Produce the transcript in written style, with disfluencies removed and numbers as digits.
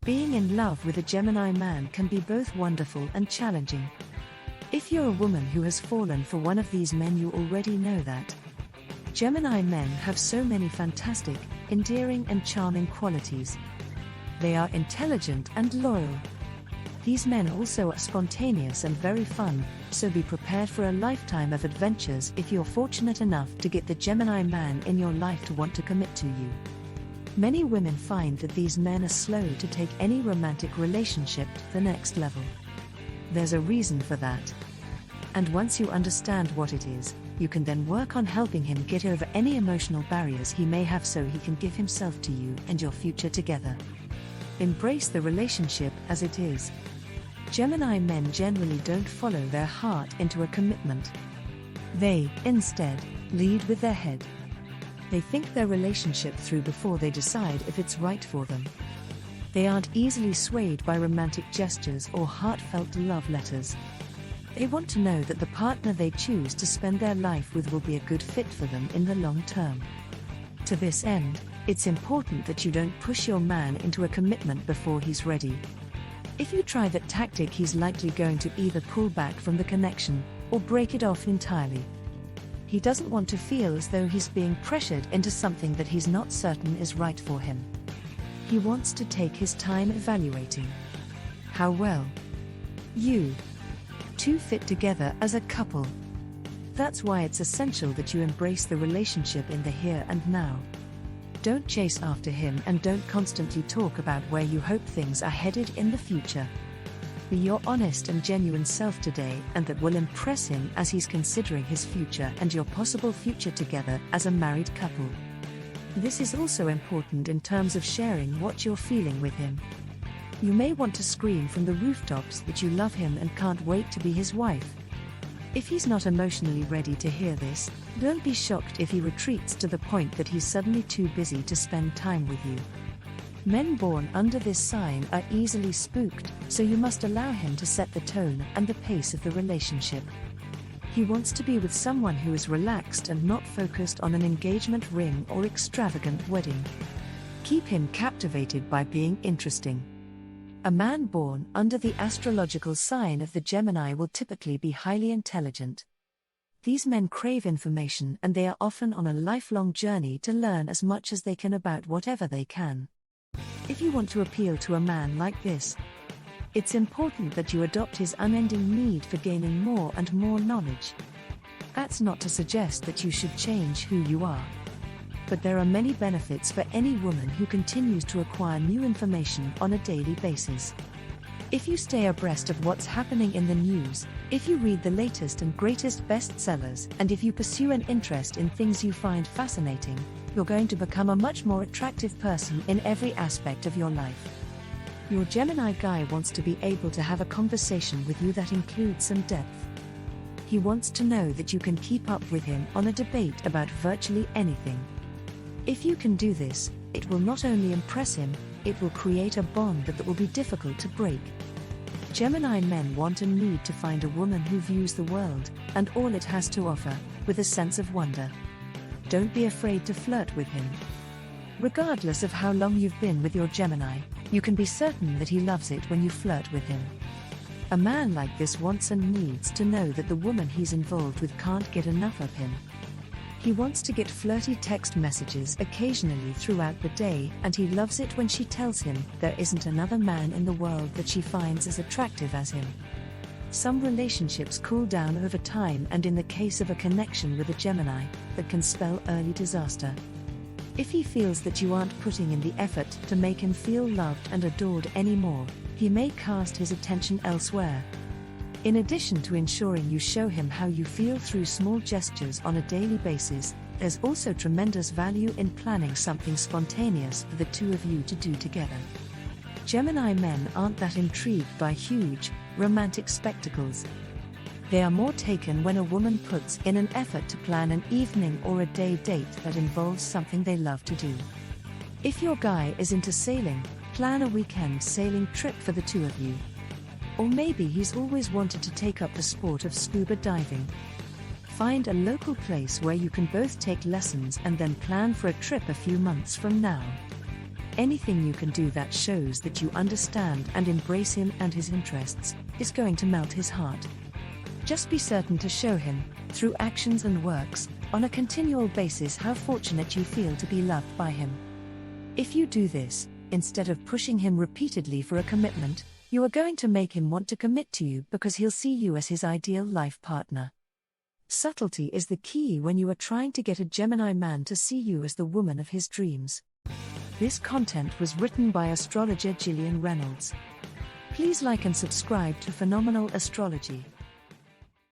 Being in love with a Gemini man can be both wonderful and challenging. If you're a woman who has fallen for one of these men, you already know that. Gemini men have so many fantastic, endearing and charming qualities. They are intelligent and loyal. These men also are spontaneous and very fun, so be prepared for a lifetime of adventures if you're fortunate enough to get the Gemini man in your life to want to commit to you. Many women find that these men are slow to take any romantic relationship to the next level. There's a reason for that. And once you understand what it is, you can then work on helping him get over any emotional barriers he may have so he can give himself to you and your future together. Embrace the relationship as it is. Gemini men generally don't follow their heart into a commitment. They, instead, lead with their head. They think their relationship through before they decide if it's right for them. They aren't easily swayed by romantic gestures or heartfelt love letters. They want to know that the partner they choose to spend their life with will be a good fit for them in the long term. To this end, it's important that you don't push your man into a commitment before he's ready. If you try that tactic, he's likely going to either pull back from the connection or break it off entirely. He doesn't want to feel as though he's being pressured into something that he's not certain is right for him. He wants to take his time evaluating how well you two fit together as a couple. That's why it's essential that you embrace the relationship in the here and now. Don't chase after him and don't constantly talk about where you hope things are headed in the future. Be your honest and genuine self today, and that will impress him as he's considering his future and your possible future together as a married couple. This is also important in terms of sharing what you're feeling with him. You may want to scream from the rooftops that you love him and can't wait to be his wife. If he's not emotionally ready to hear this, don't be shocked if he retreats to the point that he's suddenly too busy to spend time with you. Men born under this sign are easily spooked, so you must allow him to set the tone and the pace of the relationship. He wants to be with someone who is relaxed and not focused on an engagement ring or extravagant wedding. Keep him captivated by being interesting. A man born under the astrological sign of the Gemini will typically be highly intelligent. These men crave information, and they are often on a lifelong journey to learn as much as they can about whatever they can. If you want to appeal to a man like this, it's important that you adopt his unending need for gaining more and more knowledge. That's not to suggest that you should change who you are. But there are many benefits for any woman who continues to acquire new information on a daily basis. If you stay abreast of what's happening in the news, if you read the latest and greatest bestsellers, and if you pursue an interest in things you find fascinating, you're going to become a much more attractive person in every aspect of your life. Your Gemini guy wants to be able to have a conversation with you that includes some depth. He wants to know that you can keep up with him on a debate about virtually anything. If you can do this, it will not only impress him, it will create a bond that will be difficult to break. Gemini men want and need to find a woman who views the world, and all it has to offer, with a sense of wonder. Don't be afraid to flirt with him. Regardless of how long you've been with your Gemini, you can be certain that he loves it when you flirt with him. A man like this wants and needs to know that the woman he's involved with can't get enough of him. He wants to get flirty text messages occasionally throughout the day, and he loves it when she tells him there isn't another man in the world that she finds as attractive as him. Some relationships cool down over time, and in the case of a connection with a Gemini, that can spell early disaster. If he feels that you aren't putting in the effort to make him feel loved and adored anymore, he may cast his attention elsewhere. In addition to ensuring you show him how you feel through small gestures on a daily basis, there's also tremendous value in planning something spontaneous for the two of you to do together. Gemini men aren't that intrigued by huge, romantic spectacles. They are more taken when a woman puts in an effort to plan an evening or a day date that involves something they love to do. If your guy is into sailing, plan a weekend sailing trip for the two of you. Or maybe he's always wanted to take up the sport of scuba diving. Find a local place where you can both take lessons and then plan for a trip a few months from now. Anything you can do that shows that you understand and embrace him and his interests is going to melt his heart. Just be certain to show him, through actions and works, on a continual basis how fortunate you feel to be loved by him. If you do this, instead of pushing him repeatedly for a commitment, you are going to make him want to commit to you because he'll see you as his ideal life partner. Subtlety is the key when you are trying to get a Gemini man to see you as the woman of his dreams. This content was written by astrologer Gillian Reynolds. Please like and subscribe to Phenomenal Astrology.